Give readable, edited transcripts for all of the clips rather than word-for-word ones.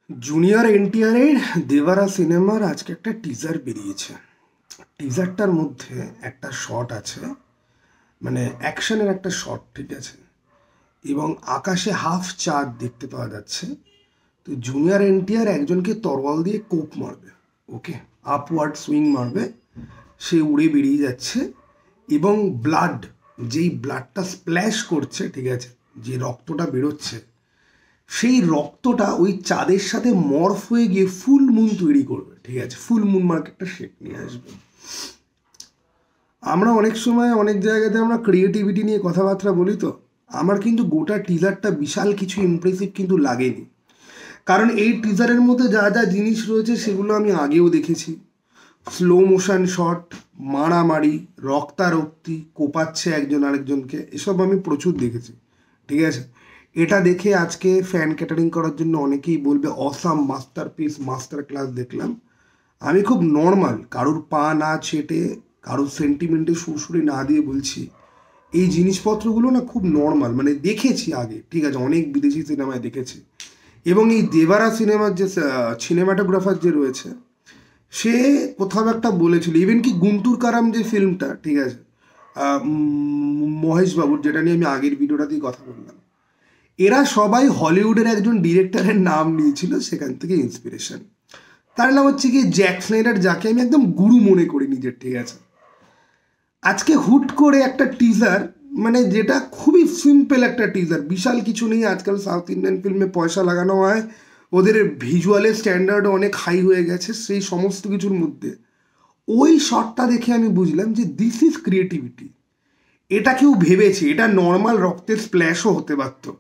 Junior এনটিআরের দেবারা সিনেমার আজকে একটা টিজার বেরিয়েছে। টিজারটার মধ্যে একটা শট আছে, মানে অ্যাকশনের একটা শট, ঠিক আছে, এবং আকাশে হাফ চাঁদ দেখতে পাওয়া যাচ্ছে। তো জুনিয়র এনটিআর একজনকে তরোয়াল দিয়ে কোপ মারবে, ওকে, আপওয়ার্ড সুইং মারবে, সে উড়ে বেরিয়ে যাচ্ছে এবং ব্লাড, যেই ব্লাডটা স্প্ল্যাশ করছে, ঠিক আছে, যে রক্তটা বেরোচ্ছে, সেই রক্তটা ওই চাঁদের সাথে মর্ফ হয়ে গিয়ে ফুল মুন তৈরি করবে, ঠিক আছে, ফুল মুন মার্কেটটা শেপ নিয়ে আসবে। আমরা অনেক সময় অনেক জায়গাতে আমরা ক্রিয়েটিভিটি নিয়ে কথাবার্তা বলি, তো আমার কিন্তু গোটা টিজারটা বিশাল কিছু ইমপ্রেসিভ কিন্তু লাগেনি। কারণ এই টিজারের মধ্যে যা যা জিনিস রয়েছে সেগুলো আমি আগেও দেখেছি। স্লো মোশন শট, মারামারি, রক্তারক্তি, কোপাচ্ছে একজন আরেকজনকে, এসব আমি প্রচুর দেখেছি, ঠিক আছে। এটা দেখে আজকে ফ্যান ক্যাটারিং করার জন্য অনেকেই বলবে অসাম মাস্টারপিস, মাস্টার ক্লাস দেখলাম। আমি খুব নর্মাল, কারুর পা না ছেটে, কারুর সেন্টিমেন্টে সুরসুরি না দিয়ে বলছি এই জিনিসপত্রগুলো না খুব নর্মাল, মানে দেখেছি আগে, ঠিক আছে, অনেক বিদেশি সিনেমায় দেখেছি। এবং এই দেবারা সিনেমার যে সিনেমাটোগ্রাফার যে রয়েছে, সে কোথাও একটা বলেছিল, ইভেন কি গুন্টুর কারাম যে ফিল্মটা, ঠিক আছে, মহেশ বাবুর, যেটা নিয়ে আমি আগের ভিডিওটাতেই কথা বললাম, এরা সবাই হলিউডের একজন ডিরেক্টরের নাম নিয়েছিল সেখান থেকে ইন্সপিরেশন। তার নাম হচ্ছে কি জ্যাক স্নাইডার, যাকে আমি একদম গুরু মনে করি নিজের, ঠিক আছে। আজকে হুট করে একটা টিজার, মানে যেটা খুবই সিম্পল একটা টিজার, বিশাল কিছু নেই। আজকাল সাউথ ইন্ডিয়ান ফিল্মে পয়সা লাগানো হয়, ওদের ভিজুয়ালের স্ট্যান্ডার্ড অনেক হাই হয়ে গেছে, সেই সমস্ত কিছুর মধ্যে ওই শটটা দেখে আমি বুঝলাম যে দিস ইজ ক্রিয়েটিভিটি। এটা কেউ ভেবেছে, এটা নর্মাল রক্তের স্প্ল্যাশও হতে পারতো,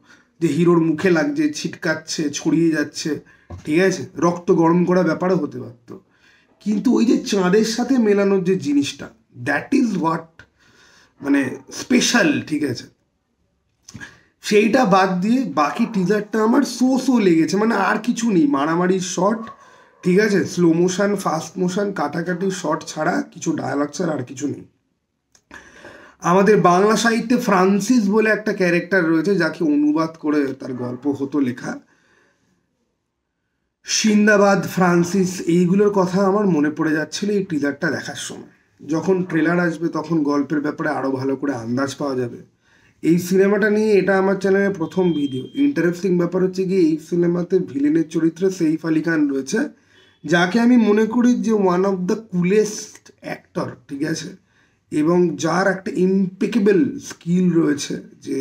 যে হিরোর মুখে লাগছে, ছিটকাচ্ছে, ছড়িয়ে যাচ্ছে, ঠিক আছে, রক্ত গরম করা ব্যাপারও হতে পারতো। কিন্তু ওই যে চাঁদের সাথে মেলানোর যে জিনিসটা, দ্যাট ইজ হোয়াট, মানে স্পেশাল, ঠিক আছে। সেইটা বাদ দিয়ে বাকি টিজারটা আমার সো লেগেছে, মানে আর কিছু নেই, মারামারির শট, ঠিক আছে, স্লো মোশন, ফাস্ট মোশন, কাটাকাটি শট ছাড়া, কিছু ডায়ালগ ছাড়া আর কিছু নেই। আমাদের বাংলা সাহিত্যে ফ্রান্সিস বলে একটা ক্যারেক্টার রয়েছে, যাকে অনুবাদ করে তার গল্প হতো লেখা, সিন্দাবাদ, ফ্রান্সিস, এইগুলোর কথা আমার মনে পড়ে যাচ্ছিল এই টিজারটা দেখার সময়। যখন ট্রেলার আসবে তখন গল্পের ব্যাপারে আরও ভালো করে আন্দাজ পাওয়া যাবে। এই সিনেমাটা নিয়ে এটা আমার চ্যানেলে প্রথম ভিডিও। ইন্টারেস্টিং ব্যাপার হচ্ছে কি, এই সিনেমাতে ভিলেনের চরিত্রে সেইফ আলি খান রয়েছে, যাকে আমি মনে করি যে one of the coolest actor, ঠিক আছে, এবং যার একটা ইম্পেকেবল স্কিল রয়েছে, যে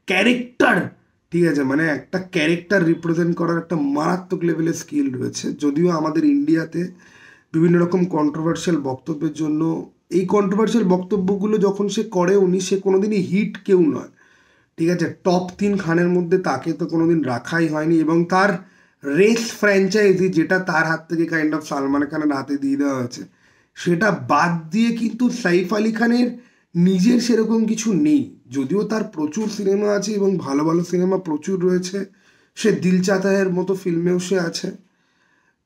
ক্যারেক্টার, ঠিক আছে, মানে একটা ক্যারেক্টার রিপ্রেজেন্ট করার একটা মারাত্মক লেভেলের স্কিল রয়েছে। যদিও আমাদের ইন্ডিয়াতে বিভিন্ন রকম কন্ট্রোভার্সিয়াল বক্তব্যের জন্য, এই কন্ট্রোভার্সিয়াল বক্তব্যগুলো যখন সে করে, সে কোনোদিনই হিট কেউ নয়, ঠিক আছে, টপ 3 খানের মধ্যে তাকে তো কোনোদিন রাখাই হয়নি। এবং তার রেস ফ্র্যাঞ্চাইজি, যেটা তার হাত থেকে কাইন্ড অফ সালমান খানের হাতে দিয়ে দেওয়া হয়েছে, সেটা বাদ দিয়ে কিন্তু সাইফ আলি খানের নিজের সেরকম কিছু নেই। যদিও তার প্রচুর সিনেমা আছে এবং ভালো ভালো সিনেমা প্রচুর রয়েছে, সে দিল চাহতা হ্যার মতো ফিল্মেও সে আছে।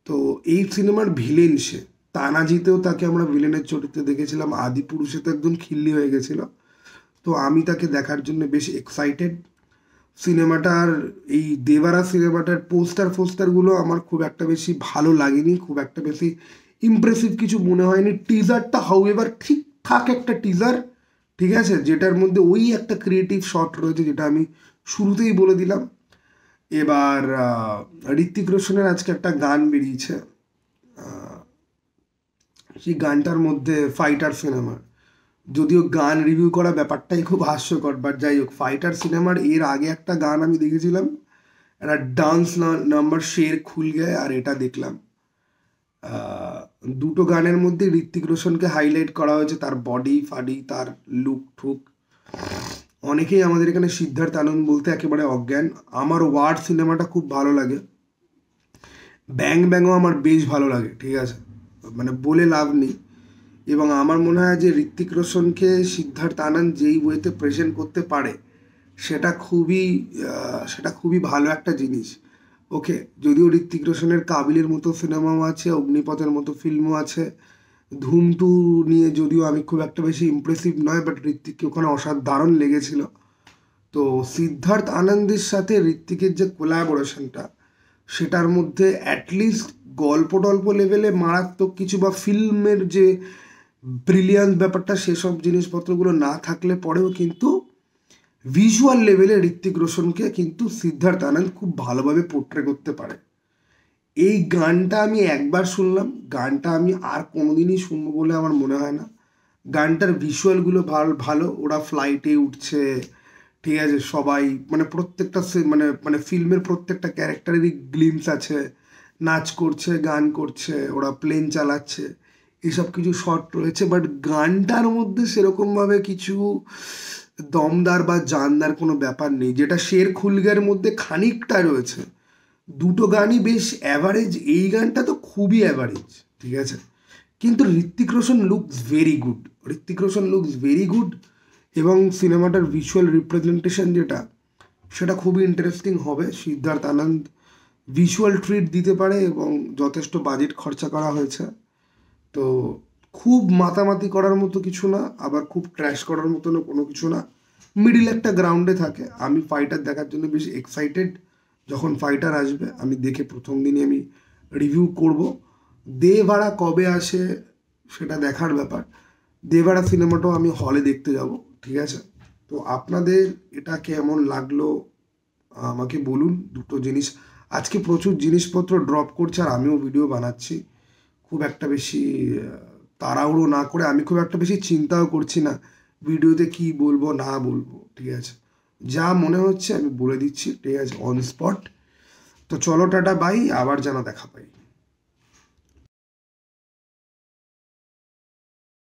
তো এই সিনেমার ভিলেন সে, তানাজিতেও তাকে আমরা ভিলেনের চরিত্রে দেখেছিলাম, আদিপুরুষে তো একদম খিল্লি হয়ে গেছিল। তো আমি তাকে দেখার জন্য বেশ এক্সাইটেড। সিনেমাটার, এই দেবারা সিনেমাটার পোস্টারগুলো আমার খুব একটা বেশি ভালো লাগেনি, খুব একটা বেশি ইমপ্রেসিভ কিছু মনে হয়নি। টিজারটা হাউএভার ঠিকঠাক একটা টিজার, ঠিক আছে, যেটার মধ্যে ওই একটা ক্রিয়েটিভ শট রয়েছে, যেটা আমি শুরুতেই বলে দিলাম। এবার ঋত্বিক রোশনের আজকে একটা গান বেরিয়েছে, সেই গানটার মধ্যে ফাইটার সিনেমার, যদিও গান রিভিউ করা ব্যাপারটাই খুব হাস্যকর, বাট যাই হোক, ফাইটার সিনেমার এর আগে একটা গান আমি দেখেছিলাম, একটা ডান্স নাম্বার শের খুল গায়ে, আর এটা দেখলাম। দুটো গানের মধ্যে ঋত্বিক রোশনকে হাইলাইট করা হয়েছে, তার বডি ফাডি, তার লুক ঠুক। অনেকেই আমাদের এখানে সিদ্ধার্থ আনন্দ বলতে একেবারে অজ্ঞান। আমার ওয়ার্ড সিনেমাটা খুব ভালো লাগে, ব্যাং ব্যাংও আমার বেশ ভালো লাগে, ঠিক আছে, মানে বলে লাভ নেই। এবং আমার মনে হয় যে ঋত্বিক রোশনকে সিদ্ধার্থ আনন্দ যেই ওয়েতে প্রেজেন্ট করতে পারে, সেটা খুবই ভালো একটা জিনিস। ওকে, যদিও ঋত্বিক রোশনের কাবিলের মতো সিনেমাও আছে, অগ্নিপথের মতো ফিল্মও আছে, ধুম 2 নিয়ে যদিও আমি খুব একটা বেশি ইমপ্রেসিভ নয়, বাট ঋত্বিককে ওখানে অসাধারণ লেগেছিল। তো সিদ্ধার্থ আনন্দের সাথে ঋত্বিকের যে কোলাবোরেশনটা, সেটার মধ্যে অ্যাটলিস্ট গল্প টল্প লেভেলে মারাত্মক কিছু বা ফিল্মের যে ব্রিলিয়ান্স ব্যাপারটা সেসব জিনিসপত্রগুলো না থাকলে পরেও কিন্তু ভিজুয়াল লেভেলে ঋত্বিক রোশনকে কিন্তু সিদ্ধার্থ আনন্দ খুব ভালোভাবে পোর্ট্রে করতে পারে। এই গানটা আমি একবার শুনলাম, গানটা আমি আর কোনোদিনই শুনবো বলে আমার মনে হয় না। গানটার ভিজুয়ালগুলো ভালো ভালো, ওরা ফ্লাইটে উঠছে, ঠিক আছে, সবাই মানে প্রত্যেকটা মানে মানে ফিল্মের প্রত্যেকটা ক্যারেক্টারেরই গ্লিমস আছে, নাচ করছে, গান করছে, ওরা প্লেন চালাচ্ছে, এসব কিছু শট রয়েছে। বাট গানটার মধ্যে সেরকমভাবে কিছু দমদার বা জানদার কোনো ব্যাপার নেই, যেটা শের খুলগের মধ্যে খানিকটা রয়েছে। দুটো গানই বেশ অ্যাভারেজ, এই গানটা তো খুবই অ্যাভারেজ, ঠিক আছে। কিন্তু Hrithik Roshan looks very good, Hrithik Roshan looks very good, এবং সিনেমাটার ভিজুয়াল রিপ্রেজেন্টেশন যেটা, সেটা খুবই ইন্টারেস্টিং হবে। সিদ্ধার্থ আনন্দ ভিজুয়াল ট্রিট দিতে পারে এবং যথেষ্ট বাজেট খরচা করা হয়েছে, তো খুব মাতামাতি করার মতো কিছু না, আবার খুব ট্র্যাশ করার মতনও কোনো কিছু না, মিডিল একটা গ্রাউন্ডে থাকে। আমি ফাইটার দেখার জন্য বেশ এক্সাইটেড। যখন ফাইটার আসবে আমি দেখে প্রথম দিনই আমি রিভিউ করব। দে ভাড়া কবে আসে সেটা দেখার ব্যাপার। দে ভাড়া সিনেমাটাও আমি হলে দেখতে যাব, ঠিক আছে। তো আপনাদের এটা কেমন লাগলো আমাকে বলুন। দুটো জিনিস, আজকে প্রচুর জিনিসপত্র ড্রপ করছে আর আমিও ভিডিও বানাচ্ছি, খুব একটা বেশি তাড়াহুড়ো না করে। আমি খুব একটা বেশি চিন্তাও করছি না ভিডিওতে কি বলবো না বলবো, ঠিক আছে। যা মনে হচ্ছে আমি বলে দিচ্ছি, ঠিক আছে, অন স্পট। তো চলো টাটা বাই, আবার যেন দেখা পাই।